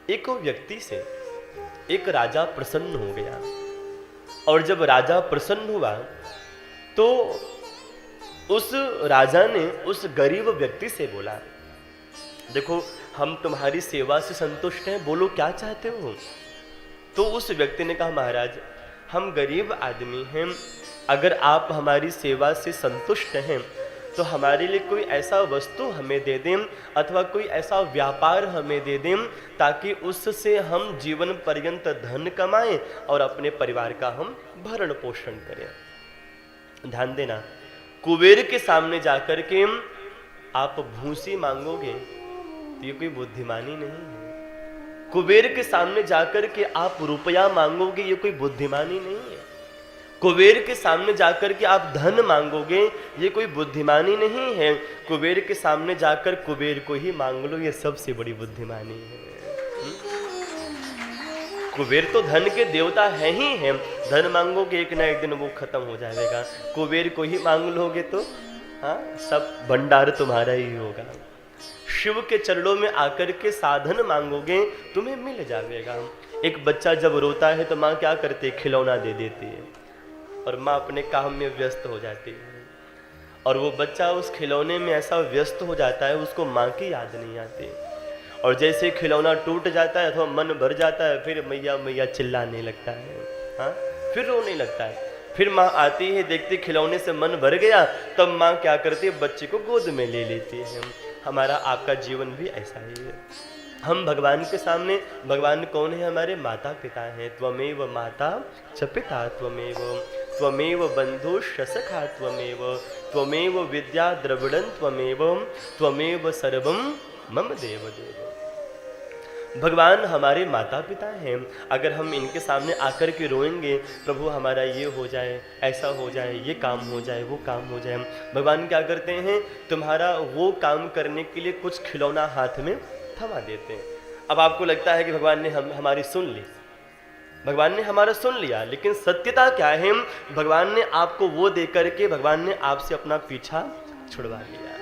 एक व्यक्ति से एक राजा प्रसन्न हो गया, और जब राजा प्रसन्न हुआ तो उस राजा ने उस गरीब व्यक्ति से बोला, देखो हम तुम्हारी सेवा से संतुष्ट हैं, बोलो क्या चाहते हो। तो उस व्यक्ति ने कहा, महाराज हम गरीब आदमी हैं, अगर आप हमारी सेवा से संतुष्ट हैं तो हमारे लिए कोई ऐसा वस्तु हमें दे दें अथवा कोई ऐसा व्यापार हमें दे दें ताकि उससे हम जीवन पर्यंत धन कमाएं और अपने परिवार का हम भरण पोषण करें। ध्यान देना, कुबेर के सामने जाकर के आप भूसी मांगोगे तो ये कोई बुद्धिमानी नहीं है। कुबेर के सामने जाकर के आप रुपया मांगोगे, ये कोई बुद्धिमानी नहीं है। कुबेर के सामने जाकर के आप धन मांगोगे, ये कोई बुद्धिमानी नहीं है। कुबेर के सामने जाकर कुबेर को ही मांग लो, ये सबसे बड़ी बुद्धिमानी है। कुबेर तो धन के देवता है ही हैं, धन मांगोगे एक ना एक दिन वो खत्म हो जाएगा। कुबेर को ही मांग लोगे तो हाँ, सब भंडार तुम्हारा ही होगा। शिव के चरणों में आकर के साधन मांगोगे, तुम्हें मिल जाएगा। एक बच्चा जब रोता है तो माँ क्या करती है, खिलौना दे देती है, और माँ अपने काम में व्यस्त हो जाती है, और वो बच्चा उस खिलौने में ऐसा व्यस्त हो जाता है उसको माँ की याद नहीं आती। और जैसे खिलौना टूट जाता है अथवा मन भर जाता है, फिर मैया मैया चिल्लाने लगता है, हाँ फिर रोने लगता है। फिर माँ आती है, देखती खिलौने से मन भर गया, तब माँ क्या करती है, बच्चे को गोद में ले लेती है। हमारा आपका जीवन भी ऐसा ही है। हम भगवान के सामने, भगवान कौन है, हमारे माता पिता हैं। त्वमेव माता च पिता त्वमेव, त्वमेव बंधुश्च सखा त्वमेव, त्वमेव विद्या द्रविड़ं त्वमेव, त्वमेव सर्वं मम देव देव। भगवान हमारे माता पिता हैं। अगर हम इनके सामने आकर के रोएंगे, प्रभु हमारा ये हो जाए, ऐसा हो जाए, ये काम हो जाए, वो काम हो जाए, भगवान क्या करते हैं, तुम्हारा वो काम करने के लिए कुछ खिलौना हाथ में थमा देते हैं। अब आपको लगता है कि भगवान ने हमारी सुन ली, भगवान ने हमारा सुन लिया, लेकिन सत्यता क्या है, भगवान ने आपको वो दे करके भगवान ने आपसे अपना पीछा छुड़वा लिया।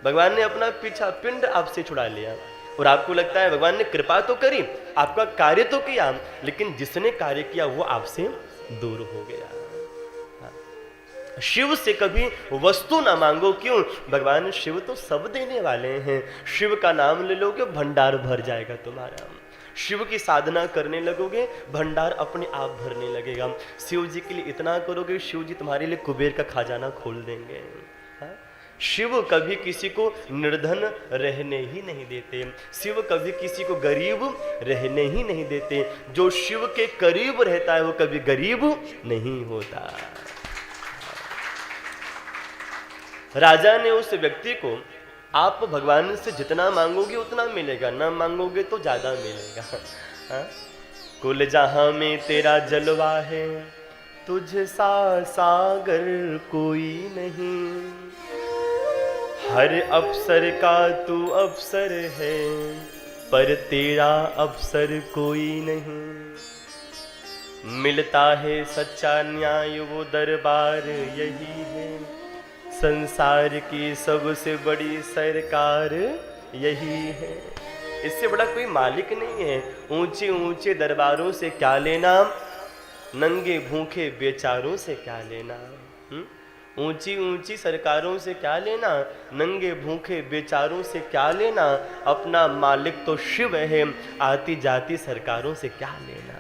भगवान ने अपना पीछा पिंड आपसे छुड़ा लिया, और आपको लगता है भगवान ने कृपा तो करी, आपका कार्य तो किया, लेकिन जिसने कार्य किया वो आपसे दूर हो गया। शिव से कभी वस्तु ना मांगो, क्यों, भगवान शिव तो सब देने वाले हैं। शिव का नाम ले लोगे, भंडार भर जाएगा तुम्हारा। शिव की साधना करने लगोगे, भंडार अपने आप भरने लगेगा। शिव जी के लिए इतना करोगे, शिव जी तुम्हारे लिए कुबेर का खजाना खोल देंगे। हाँ? शिव कभी किसी को निर्धन रहने ही नहीं देते, शिव कभी किसी को गरीब रहने ही नहीं देते। जो शिव के करीब रहता है वो कभी गरीब नहीं होता। राजा ने उस व्यक्ति को, आप भगवान से जितना मांगोगे उतना मिलेगा, ना मांगोगे तो ज्यादा मिलेगा। हाँ? कुल जहां में तेरा जलवा है, तुझ सा सागर कोई नहीं, हर अफसर का तू अफसर है, पर तेरा अफसर कोई नहीं। मिलता है सच्चा न्याय वो दरबार यही है, संसार की सबसे बड़ी सरकार यही है। इससे बड़ा कोई मालिक नहीं है। ऊंचे ऊंचे दरबारों से क्या लेना, नंगे भूखे बेचारों से क्या लेना। ऊंची ऊंची सरकारों से क्या लेना, नंगे भूखे बेचारों से क्या लेना। अपना मालिक तो शिव है, आती जाती सरकारों से क्या लेना।